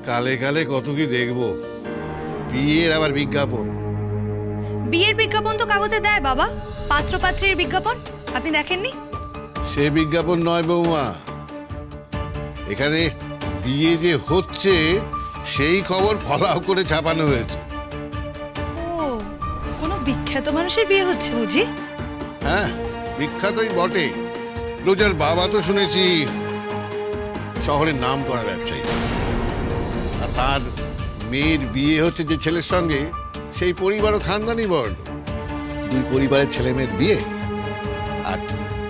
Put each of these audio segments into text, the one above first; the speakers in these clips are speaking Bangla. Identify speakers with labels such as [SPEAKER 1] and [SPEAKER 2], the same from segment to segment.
[SPEAKER 1] কালে কালে কত কি দেখবো। বিয়ের আবার বিজ্ঞাপন।
[SPEAKER 2] বিয়ের বিজ্ঞাপন তো কাগজে দেয় বাবা, পাত্র পাত্রীর বিজ্ঞাপন আপনি দেখেননি?
[SPEAKER 1] সে বিজ্ঞাপন নয় বৌমা, এখানে বিয়ে যে হচ্ছে সেই খবর ফলাও করে ছাপানো হয়েছে।
[SPEAKER 2] ও, কোনো বিখ্যাত মানুষের বিয়ে হচ্ছে বুঝি?
[SPEAKER 1] হ্যাঁ, বিখ্যাতই বটে। রোজার বাবা তো শুনেছি শহরের নাম করা ব্যবসায়ী, আর তার মেয়ের বিয়ে হচ্ছে যে ছেলের সঙ্গে, সেই পরিবারও খানদানি বড়। দুই পরিবারের ছেলে মেয়ের বিয়ে, আর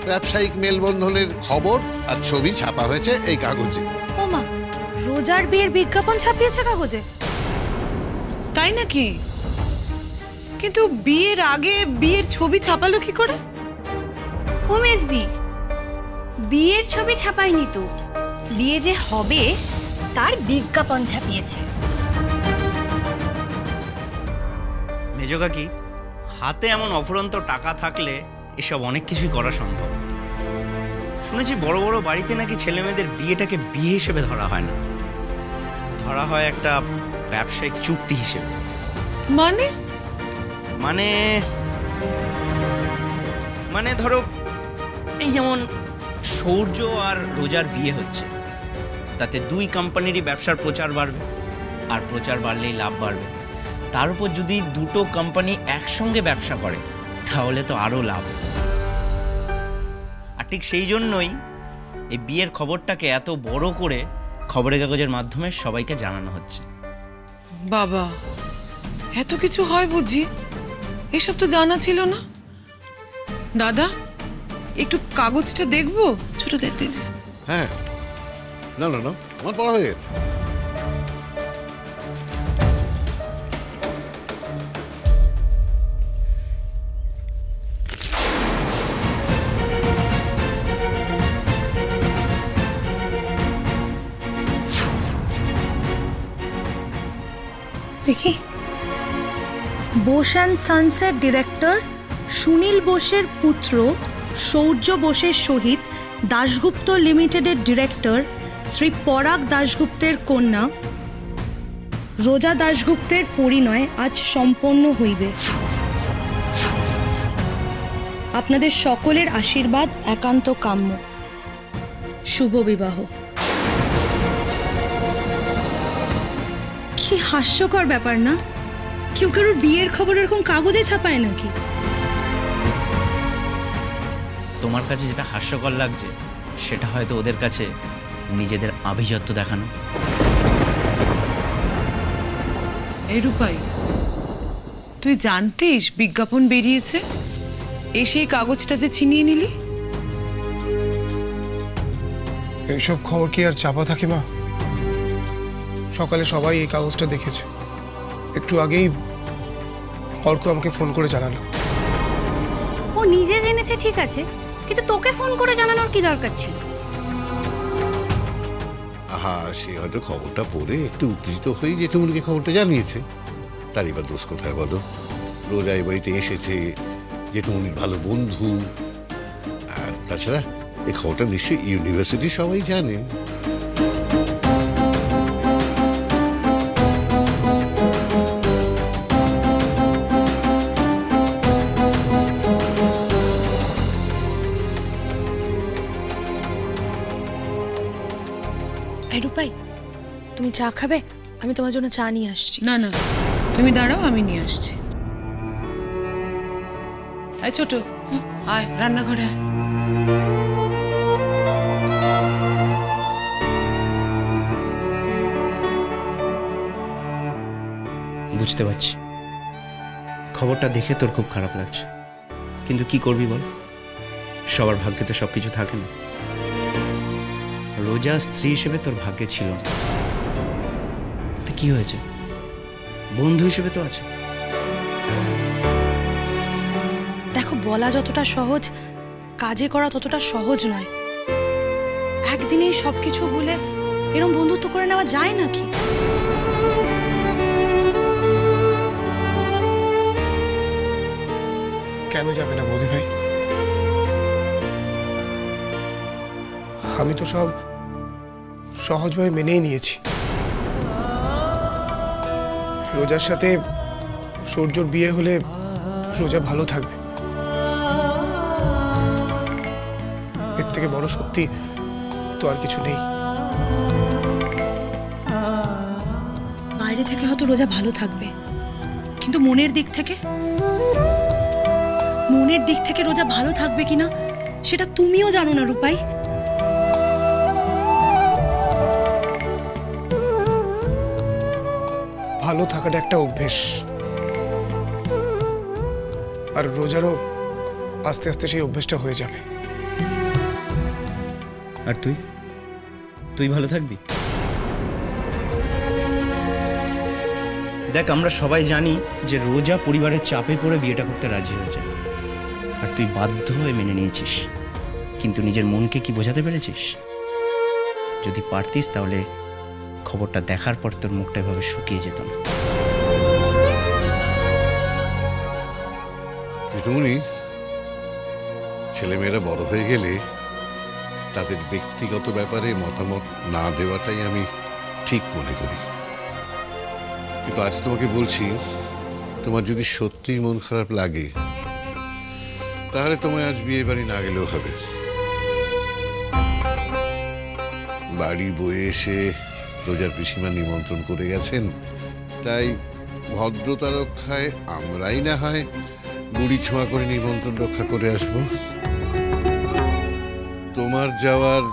[SPEAKER 1] ব্যবসায়িক মেলবন্ধনের খবর আর ছবি ছাপা হয়েছে এই কাগজে।
[SPEAKER 2] ও মা, রোজার বিয়ের বিজ্ঞাপন ছাপিয়েছে কাগজে?
[SPEAKER 3] তাই নাকি? কিন্তু বিয়ের আগে বিয়ের ছবি ছাপালো কি করে?
[SPEAKER 4] ও মেজদি, বিয়ের ছবি ছাপায়নি তো, বিয়ে যে হবে তার বিজ্ঞাপন ছাপিয়েছে।
[SPEAKER 5] মেজো কাকি, হাতে এমন অফুরন্ত টাকা থাকলে এসব অনেক কিছুই করা সম্ভব। শুনেছি বড় বড় বাড়িতে নাকি ছেলে মেয়েদের বিয়েটাকে বিয়ে হিসেবে ধরা হয় না, ধরা হয় একটা ব্যবসায়িক চুক্তি হিসেবে।
[SPEAKER 3] মানে
[SPEAKER 5] মানে মানে ধরো, এই যেমন সৌর্য আর রোজার বিয়ে হচ্ছে, তাতে দুই কোম্পানিরই ব্যবসার প্রচার বাড়বে, আর প্রচার বাড়লেই লাভ বাড়বে। তার উপর যদি দুটো কোম্পানি একসঙ্গে ব্যবসা করে তাহলে তো আরও লাভ। আর ঠিক সেই জন্যই এই বিয়ের খবরটাকে এত বড় করে খবরের কাগজের মাধ্যমে সবাইকে জানানো হচ্ছে।
[SPEAKER 3] বাবা, এত কিছু হয় বুঝি? এসব তো জানা ছিল না। দাদা, একটু কাগজটা দেখবো? ছোট দেখতে।
[SPEAKER 1] হ্যাঁ, না না না, আমার পড়া হয়ে গেছে।
[SPEAKER 2] দেখি, বোস অ্যান্ড সানসের ডিরেক্টর সুনীল বোসের পুত্র সৌর্য বোসের সহিত দাশগুপ্ত লিমিটেডের ডিরেক্টর শ্রী পরাগ দাশগুপ্তের কন্যা রোজা দাশগুপ্তের পরিণয় আজ সম্পন্ন হইবে। আপনাদের সকলের আশীর্বাদ একান্ত কাম্য। শুভ বিবাহ। কি হাস্যকর ব্যাপার না? কেউ কারোর বিয়ের খবর এরকম কাগজে ছাপায় নাকি?
[SPEAKER 5] তোমার কাছে যেটা হাস্যকর লাগছে সেটা হয়তো ওদের কাছে নিজেদের আভিজাত্য দেখানো।
[SPEAKER 3] এই রূপাই, তুই জানতিস বিজ্ঞাপন বেরিয়েছে? এসে এই কাগজটা যে ছিনিয়ে নিলি?
[SPEAKER 6] এইসব খবর কি আর চাপা থাকে মা? সকালে সবাই এই কাগজটা দেখেছে। একটু আগেই অর্ক আমাকে ফোন করে জানালো।
[SPEAKER 4] ও নিজে জেনেছে ঠিক আছে, কিন্তু তোকে ফোন করে জানানোর কি দরকার ছিল?
[SPEAKER 1] আহা, সে হয়তো খবরটা পড়ে একটু উত্তেজিত হয়ে জেঠুমনিকে খবরটা জানিয়েছে। তার এবার দোষ কোথায় বলো? রোজা এই বাড়িতে এসেছে, জেঠুমনির ভালো বন্ধু। আর তাছাড়া এই খবরটা নিশ্চয়ই ইউনিভার্সিটি সবাই জানে।
[SPEAKER 2] রূপাই, তুমি চা খাবে? আমি তোমার জন্য চা নিয়ে আসছি।
[SPEAKER 3] না না, তুমি দাঁড়াও, আমি নিয়ে আসছি। আয় ছোট, আয় রান্নাঘরে আয়।
[SPEAKER 5] বুঝতে পারছি, খবরটা দেখে তোর খুব খারাপ লাগছে, কিন্তু কি করবি বল? সবার ভাগ্যে তো সবকিছু থাকে না। রোজা স্ত্রী হিসেবে তোর ভাগ্যে ছিল না, তাতে কি হয়েছে? বন্ধু হিসেবে তো আছে।
[SPEAKER 2] দেখো, বলা যতটা সহজ, কাজে করা ততটা সহজ নয়। একদিনেই সবকিছু ভুলে এরকম বন্ধুত্ব করে নেওয়া যায় নাকি?
[SPEAKER 6] কেন যাবে না বৌদি ভাই? আমি তো সব সহজভাবে মেনেই নিয়েছি। রোজার সাথে সূর্যর বিয়ে হলে রোজা ভালো থাকবে। এর থেকে বড় সত্যি তো আর কিছু নেই।
[SPEAKER 2] বাইরে থেকে হয়তো রোজা ভালো থাকবে, কিন্তু মনের দিক থেকে রোজা ভালো থাকবে কিনা সেটা তুমিও জানো না রূপাই।
[SPEAKER 6] ভালো থাকাটা একটা অভ্যেস, আর রোজারও আস্তে আস্তে সেই অভ্যেসটা হয়ে যাবে।
[SPEAKER 5] আর তুই ভালো থাকবি? দেখ, আমরা সবাই জানি যে রোজা পরিবারের চাপে পড়ে বিয়েটা করতে রাজি হয়েছে, আর তুই বাধ্য হয়ে মেনে নিয়েছিস। কিন্তু নিজের মনকে কি বোঝাতে পেরেছিস? যদি পারতিস তাহলে খবরটা দেখার পর তোর মুখটা এভাবে শুকিয়ে যেত না।
[SPEAKER 1] ঋতুমণি, ছেলেমেয়েরা বড় হয়ে গেলে তাদের ব্যক্তিগত ব্যাপারে মতামত না দেওয়াটাই আমি ঠিক মনে করি। কিন্তু আজ তোমাকে বলছি, তোমার যদি সত্যিই মন খারাপ লাগে তাহলে তোমায় আজ বিয়ে বাড়ি না গেলেও হবে। বাড়ি বয়ে এসে রোজার পিসিমা নিমন্ত্রণ করে গেছেন, তাই ভদ্রতা রক্ষায় আমরাই না হয় গুড়ি ছোঁয়া করে নিমন্ত্রণ রক্ষা করে আসব। তোমার যাওয়ার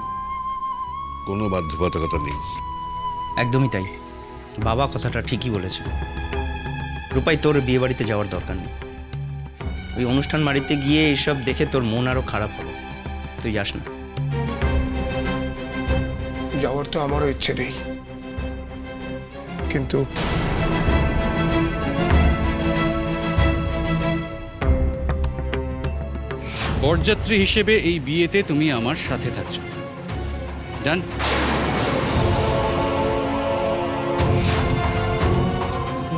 [SPEAKER 1] কোনো বাধ্যবাধকতা নেই।
[SPEAKER 5] একদমই তাই, বাবা কথাটা ঠিকই বলেছে। রূপাই, তোর বিয়ে বাড়িতে যাওয়ার দরকার নেই। ওই অনুষ্ঠান বাড়িতে গিয়ে এসব দেখে তোর মন আরো খারাপ হবে। তুই যাস না।
[SPEAKER 6] যাওয়ার তো আমারও ইচ্ছে নেই, কিন্তু
[SPEAKER 7] বরযাত্রী হিসেবে এই বিয়েতে তুমি আমার সাথে থাকছো। ডান?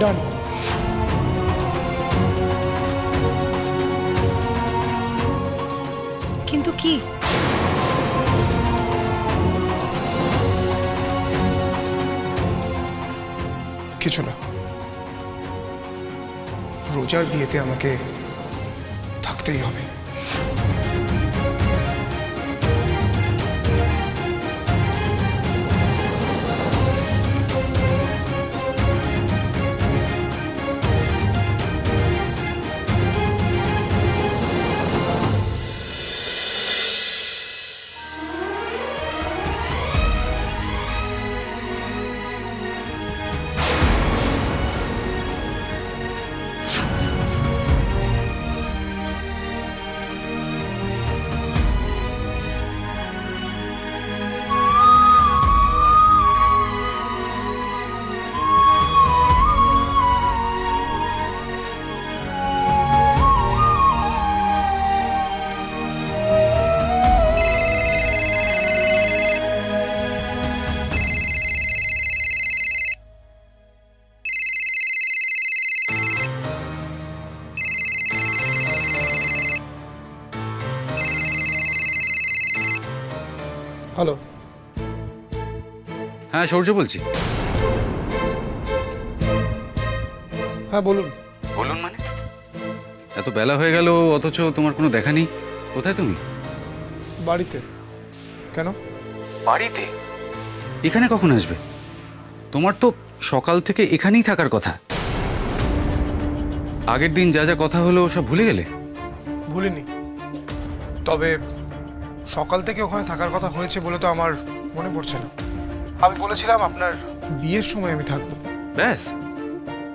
[SPEAKER 6] ডান।
[SPEAKER 2] কিন্তু কি?
[SPEAKER 6] কিছু না, রোজার বিয়েতে আমাকে থাকতেই হবে। হ্যালো।
[SPEAKER 7] হ্যাঁ, সূর্য বলছি।
[SPEAKER 6] হ্যাঁ বলুন।
[SPEAKER 7] বলুন মানে? এত বেলা হয়ে গেল অথচ তোমার কোনো দেখা নেই। কোথায় তুমি?
[SPEAKER 6] বাড়িতে। কেন?
[SPEAKER 7] বাড়িতে? এখানে কখন আসবে? তোমার তো সকাল থেকে এখানেই থাকার কথা। আগের দিন যা যা কথা হলো সব ভুলে গেলে?
[SPEAKER 6] ভুলিনি, তবে সকাল থেকে ওখানে থাকার কথা হয়েছে বলে তো আমার মনে পড়ছে না। আমি বলেছিলাম আপনার বিয়ের সময় আমি থাকবো।
[SPEAKER 7] ব্যাস,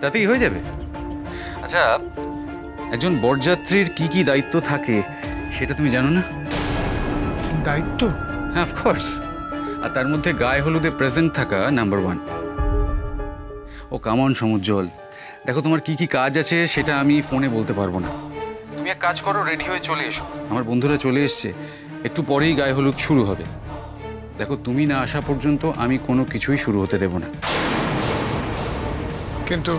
[SPEAKER 7] তাতেই হয়ে যাবে। আচ্ছা, একজন বরযাত্রীর কি কি দায়িত্ব থাকে সেটা তুমি জানো না?
[SPEAKER 6] দায়িত্ব?
[SPEAKER 7] হ্যাঁ, অফকোর্স। আর তার মধ্যে গায়ে হলুদে প্রেজেন্ট থাকা নাম্বার 1। ও কামন সমুজ্জ্বল, দেখো তোমার কি কি কাজ আছে সেটা আমি ফোনে বলতে পারবো না। তুমি এক কাজ করো, রেডি হয়ে চলে এসো। আমার বন্ধুরা চলে এসছে, একটু পরেই গায়ে হলুদ শুরু হবে। দেখো, তুমি না আসা পর্যন্ত আমি কোনো কিছুই শুরু হতে দেব না।
[SPEAKER 6] কিন্তু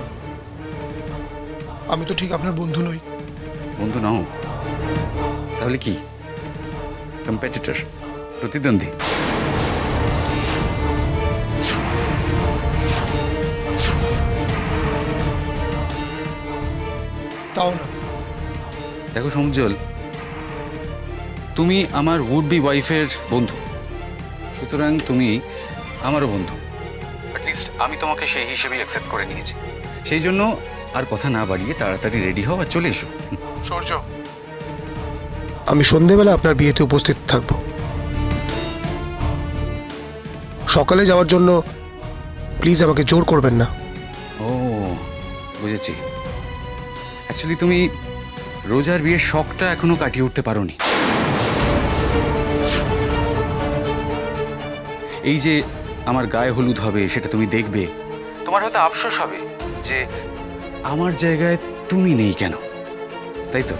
[SPEAKER 6] আমি তো ঠিক আপনার বন্ধু নই।
[SPEAKER 7] বন্ধু নাও? তাহলে কি? কম্পিটিটর, প্রতিদ্বন্দ্বী?
[SPEAKER 6] তাও না।
[SPEAKER 7] দেখো সমুজ্জ্বল, তুমি আমার উড বি ওয়াইফের বন্ধু, সুতরাং তুমি আমারও বন্ধু। অ্যাটলিস্ট আমি তোমাকে সেই হিসেবেই অ্যাকসেপ্ট করে নিয়েছি। সেই জন্য আর কথা না বাড়িয়ে তাড়াতাড়ি রেডি হও আর চলে এসো।
[SPEAKER 6] সূর্য, আমি সন্ধেবেলা আপনার বিয়েতে উপস্থিত থাকব। সকালে যাওয়ার জন্য প্লিজ আমাকে জোর করবেন না।
[SPEAKER 7] ও বুঝেছি। অ্যাকচুয়ালি তুমি রোজার বিয়ের শখটা এখনো কাটিয়ে উঠতে পারোনি। এই যে আমার গায়ে হলুদ হবে সেটা তুমি দেখবে, তোমার হয়তো আফসোস হবে যে আমার জায়গায় তুমি নেই কেন, তাই তো?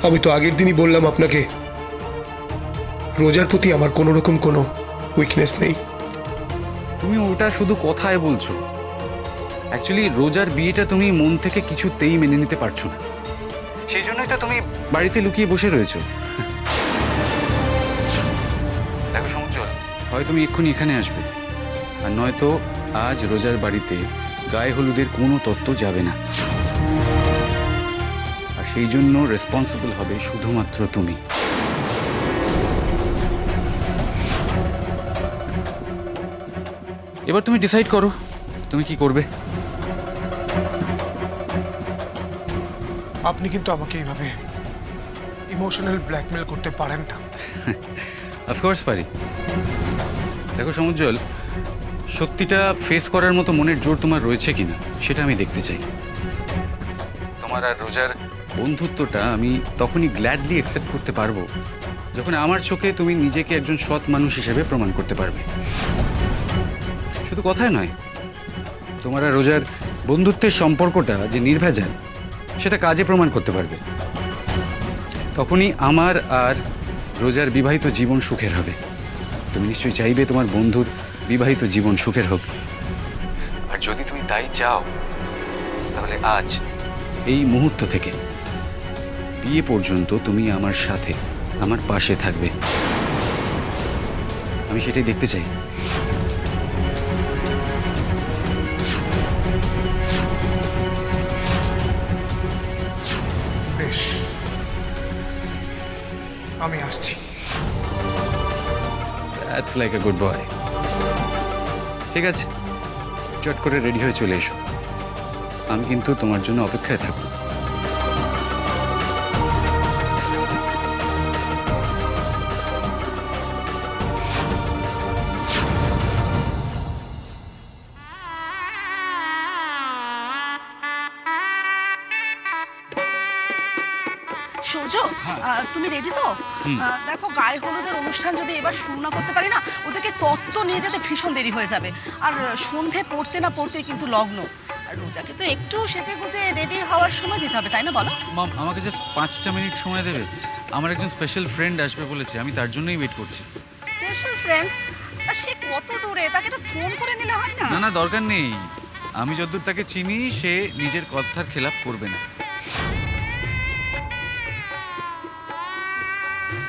[SPEAKER 6] আমি তো আগের দিনই বললাম আপনাকে, রোজার প্রতি আমার কোনো রকম কোনো উইকনেস নেই।
[SPEAKER 7] তুমি ওটা শুধু কথায় বলছো। অ্যাকচুয়ালি রোজার বিয়েটা তুমি মন থেকে কিছুতেই মেনে নিতে পারছো না, সেই জন্যই তো তুমি বাড়িতে লুকিয়ে বসে রয়েছো। দেখো সমুজ্জ্বল, হয় তুমি এক্ষুনি এখানে আসবে, আর নয়তো আজ রোজার বাড়িতে গায়ে হলুদের কোনো তত্ত্ব যাবে না। আর সেই জন্য রেসপন্সিবল হবে শুধুমাত্র তুমি। এবার তুমি ডিসাইড করো তুমি কি করবে।
[SPEAKER 6] আপনি কিন্তু আমাকে এইভাবে ইমোশনাল ব্ল্যাকমেল করতে পারেন না।
[SPEAKER 7] অফকোর্স পারি। দেখো সমুজ্জ্বল, সত্যিটা ফেস করার মতো মনের জোর তোমার রয়েছে কিনা সেটা আমি দেখতে চাই। তোমার আর রোজার বন্ধুত্বটা আমি তখনই গ্ল্যাডলি অ্যাকসেপ্ট করতে পারবো যখন আমার চোখে তুমি নিজেকে একজন সৎ মানুষ হিসেবে প্রমাণ করতে পারবে। শুধু কথায় নয়, তোমার আর রোজার বন্ধুত্বের সম্পর্কটা যে নির্ভেজাল সেটা কাজে প্রমাণ করতে পারবে। তখনই আমার আর রোজার বিবাহিত জীবন সুখের হবে। তুমি নিশ্চয়ই চাইবে তোমার বন্ধুর বিবাহিত জীবন সুখের হোক। আর যদি তুমি তাই চাও, তাহলে আজ এই মুহূর্ত থেকে বিয়ে পর্যন্ত তুমি আমার সাথে, আমার পাশে থাকবে। আমি সেটাই দেখতে চাই।
[SPEAKER 6] বেশ, আমি আসছি।
[SPEAKER 7] That's like a good boy. ঠিক আছে, চট করে রেডি হয়ে চলে এসো। আমি কিন্তু তোমার জন্য অপেক্ষায় থাকবো।
[SPEAKER 8] সূর্য, তুমি রেডি তো? দেখো, গায়ে হলুদের অনুষ্ঠান যদি এবার শুরু না করতে পারি না, ওদেরকে তত্ত্ব নিয়ে যেতে ভীষণ দেরি হয়ে যাবে। আর সন্ধে পড়তে না পড়তে কিন্তু লগ্ন। আর রোজাকে তো একটু সেজে গুজে রেডি হওয়ার সময় দিতে হবে, তাই না বলো?
[SPEAKER 7] মাম, আমাকে জাস্ট 5টা মিনিট সময় দেবে। আমার একজন স্পেশাল ফ্রেন্ড আসবে বলেছে, আমি তার জন্যই ওয়েট করছি।
[SPEAKER 8] Special friend? সে কত দূরে, তাকে তো ফোন করে নিলে হয় না?
[SPEAKER 7] না না, দরকার নেই। আমি যতদূর তাকে চিনি, সে নিজের কথার খেলাপ করবে না।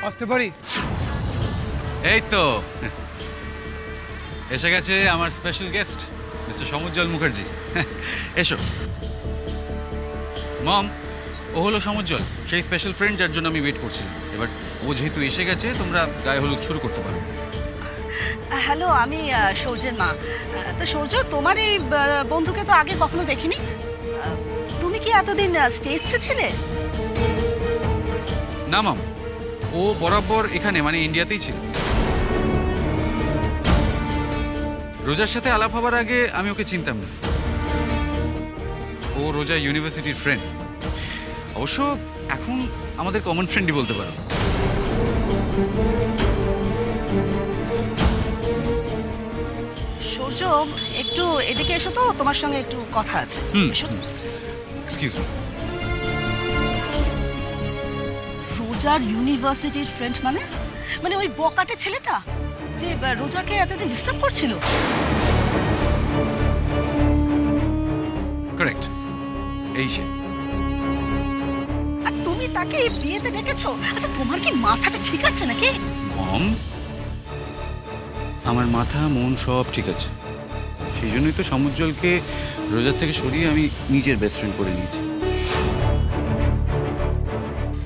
[SPEAKER 6] আসতে পারি?
[SPEAKER 7] এই তো এসে গেছে আমার স্পেশাল গেস্ট মিস্টার সমুজ্জ্বল মুখার্জি। এসো। মম, ও হলো সমুজ্জ্বল, সেই স্পেশাল ফ্রেন্ড যার জন্য আমি ওয়েট করছিলাম। এবার ও যেহেতু এসে গেছে, তোমরা গায়ে হলুদ শুরু করতে পারো।
[SPEAKER 8] হ্যালো, আমি সূর্যের মা। তো সূর্য, তোমার এই বন্ধুকে তো আগে কখনো দেখিনি। তুমি কি এতদিন স্টেটসে ছিলে?
[SPEAKER 7] না মাম, ও বরাবর এখানে, মানে ইন্ডিয়াতেই ছিল। রোজার সাথে আলাপ হবার আগে আমি ওকে চিনতাম না। ও রোজা ইউনিভার্সিটির ফ্রেন্ড। অবশ্য এখন আমাদের কমন ফ্রেন্ডই বলতে পারো।
[SPEAKER 8] সূর্য, একটু এদিকে এসো তো, তোমার সঙ্গে একটু কথা আছে। এসো।
[SPEAKER 7] Excuse me.
[SPEAKER 8] রোজার ইউনিভার্সিটির ফ্রেন্ড মানে? মানে ওই বকাটে ছেলেটা যে রোজাকে এতদিন ডিস্টার্ব করছিল?
[SPEAKER 7] কারেক্ট, এই সে।
[SPEAKER 8] আর তুমি তাকে এই বিয়েতে ডেকেছো? আচ্ছা, তোমার কি মাথাটা ঠিক আছে নাকি?
[SPEAKER 7] মম, আমার মাথা মন সব ঠিক আছে। সেই জন্যই তো সমুজ্জ্বলকে রোজার থেকে সরিয়ে আমি নিজের বেস্ট ফ্রেন্ড করে নিয়েছি।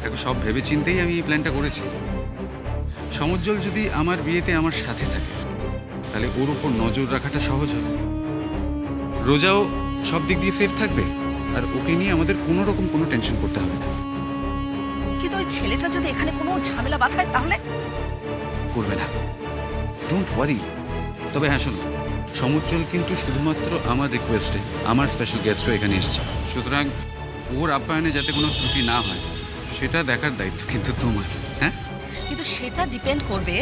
[SPEAKER 7] দেখো, সব ভেবে চিন্তেই আমি এই প্ল্যানটা করেছি। সমুজ্জ্বল যদি আমার বিয়েতে আমার সাথে থাকে তাহলে ওর উপর নজর রাখাটা সহজ হবে। রোজাও সব দিক দিয়ে সেফ থাকবে, আর ওকে নিয়ে আমাদের কোনো রকম কোনো টেনশন করতে হবে না।
[SPEAKER 8] কিন্তু ওই ছেলেটা যদি এখানে কোনো ঝামেলা বাঁধায় তাহলে?
[SPEAKER 7] করবে না, ডোন্ট ওয়ারি। তবে হ্যাঁ শোনো, সমুজ্জ্বল কিন্তু শুধুমাত্র আমার রিকোয়েস্টে আমার স্পেশাল গেস্টও এখানে এসছে, সুতরাং ওর আপ্যায়নে যাতে কোনো ত্রুটি না হয় সেটা দেখার দায়িত্ব কিন্তু তোমার। হ্যাঁ,
[SPEAKER 8] কিন্তু সেটা ডিপেন্ড করবে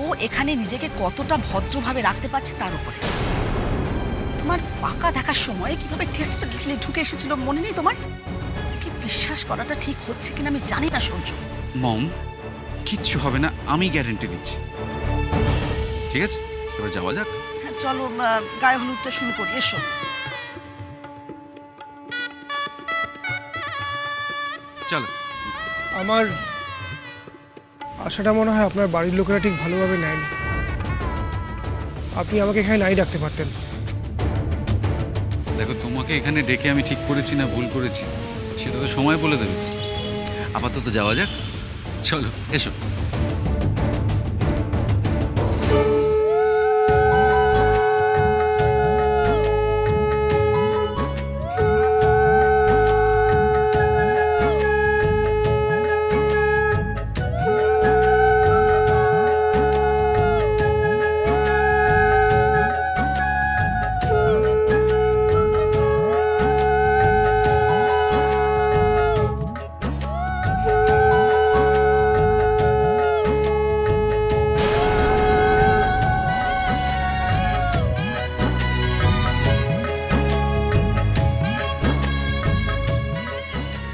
[SPEAKER 8] ও এখানে নিজেকে কতটা ভদ্রভাবে রাখতে পারছে তার উপরে। তোমার পাকা দেখার সময় কিভাবে ডেসপারেটলি ঢুকে এসেছিল মনে নেই তোমার? কি বিশ্বাস করাটা ঠিক হচ্ছে কিনা আমি জানি না সূর্য।
[SPEAKER 7] মম, কিচ্ছু হবে না, আমি গ্যারেন্টি দিচ্ছি। ঠিক আছে, এবার যাওয়া যাক।
[SPEAKER 8] হ্যাঁ, চলো গায়ে হলুদটা শুরু করি, এসো।
[SPEAKER 7] চলো।
[SPEAKER 6] আমার আশাটা মনে হয় আপনার বাড়ির লোকেরা ঠিক ভালোভাবে নেয়নি। আপনি আমাকে এখানে নাই ডাকতে পারতেন।
[SPEAKER 7] দেখো, তোমাকে এখানে ডেকে আমি ঠিক করেছি না ভুল করেছি সেটা তো সময় বলে দেবে। আপাতত যাওয়া যাক, চলো এসো।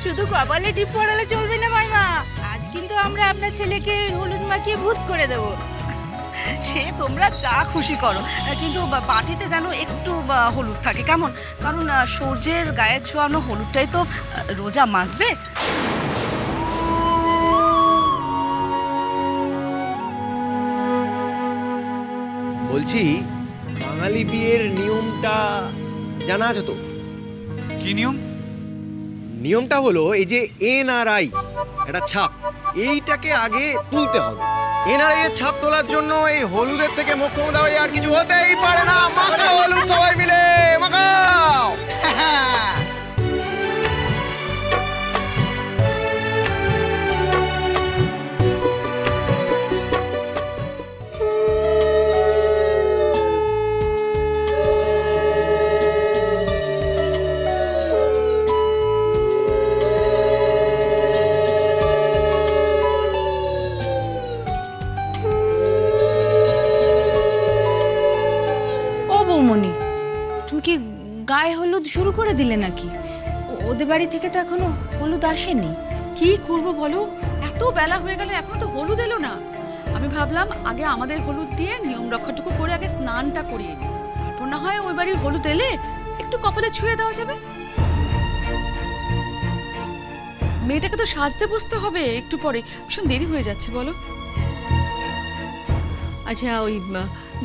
[SPEAKER 9] শুধু কপালে টিপ পড়ালে চলবে না মাইমা, আজ কিন্তু আমরা আপনার ছেলেকে হলুদ মাখিয়ে ভূত করে দেব।
[SPEAKER 8] সে তোমরা যা খুশি করো, কিন্তু বাটিতে যেন একটু হলুদ থাকে, কেমন? কারণ সূর্যের গায়ে ছোঁয়ানো হলুদটাই তো রোজা মাখবে।
[SPEAKER 10] বলছি, বাঙালি বিয়ের নিয়মটা জানা আছে তো?
[SPEAKER 7] কি নিয়ম?
[SPEAKER 10] নিয়মটা হলো এই যে NRI, একটা ছাপ, এইটাকে আগে তুলতে হবে। NRI এর ছাপ তোলার জন্য এই হলুদের থেকে মোক্ষম দেওয়া আর কিছু হতেই পারে না। মাখাও হলুদ সবাই মিলে, মাখাও।
[SPEAKER 4] বৌমনি, তুমি কি গায়ে হলুদ শুরু করে দিলে নাকি? ওদের বাড়ি থেকে তো এখনো হলুদ আসেনি।
[SPEAKER 11] কি করব বলো, এত বেলা হয়ে গেল এখনো তো হলুদ এলো না। আমি ভাবলাম আগে আমাদের হলুদ দিয়ে নিয়ম রক্ষাটুকু করে আগে স্নানটা করিয়ে নিই, তারপর না হয় ওই বাড়ির হলুদ এলে একটু কপালে ছুঁয়ে দেওয়া যাবে। মেয়েটাকে তো সাজতে বসতে হবে একটু পরে, ভীষণ দেরি হয়ে যাচ্ছে বলো।
[SPEAKER 12] আচ্ছা, ওই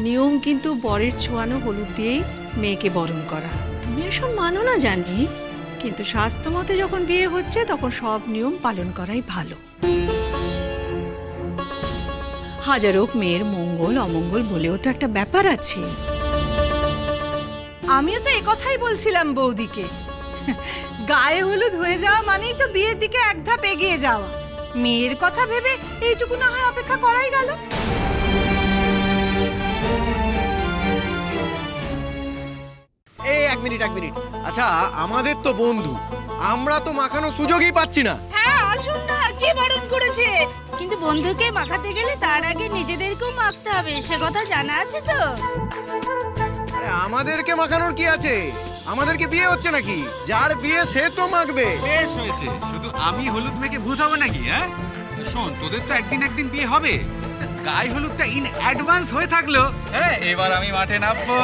[SPEAKER 12] নিয়ম কিন্তু বরের ছোঁয়ানো হলুদ দিয়েই মেয়েকে বরণ করা। তুমি এসব মানো না জানি, কিন্তু স্বাস্থ্য মতে যখন বিয়ে হচ্ছে তখন সব নিয়ম পালন করাই ভালো। হাজার হোক মেয়ের মঙ্গল অমঙ্গল বলেও তো একটা ব্যাপার আছে।
[SPEAKER 9] আমিও তো একথাই বলছিলাম বৌদিকে, গায়ে হলুদ হয়ে যাওয়া মানেই তো বিয়ের দিকে এক ধাপ এগিয়ে যাওয়া। মেয়ের কথা ভেবে এইটুকু না হয় অপেক্ষা করাই গেল।
[SPEAKER 10] এই এক মিনিট। আচ্ছা, আমাদের তো বন্ধু, আমরা তো মাখানোর সুযোগই পাচ্ছি না।
[SPEAKER 9] হ্যাঁ, আসুন না, কে বারণ করেছে? কিন্তু বন্ধুকে মাখাতে গেলে তার আগে নিজেদেরকেও মাখতে হবে, সে কথা জানা আছে তো?
[SPEAKER 10] আরে আমাদেরকে মাখানোর কি আছে? আমাদেরকে বিয়ে হচ্ছে নাকি? যার বিয়ে সে তো মাখবে।
[SPEAKER 7] বেশ হয়েছে, শুধু আমি হলুদ মেখে ভূত হবো নাকি? হ্যাঁ শোন, তোদের তো একদিন বিয়ে হবে, গায়ে হলুদটা ইন অ্যাডভান্স হয়ে থাকলো। হ্যাঁ, এবার আমি মাঠে নামবো,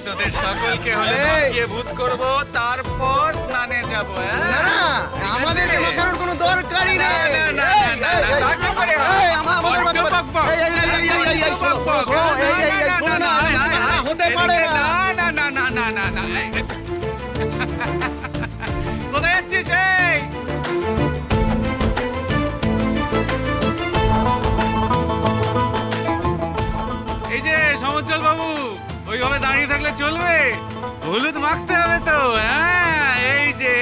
[SPEAKER 7] তোদের সকলকে হলুদ মাখিয়ে ভূত করব, তারপর স্নানে যাব।
[SPEAKER 10] না, আমাদেরকে মাখানোর কোনো দরকারই নেই। হতে পারে না।
[SPEAKER 13] এই যে সমজ্জল বাবু, ওইভাবে দাঁড়িয়ে থাকলে চলবে? হলুদ মাখতে হবে তো। হ্যাঁ, এই যে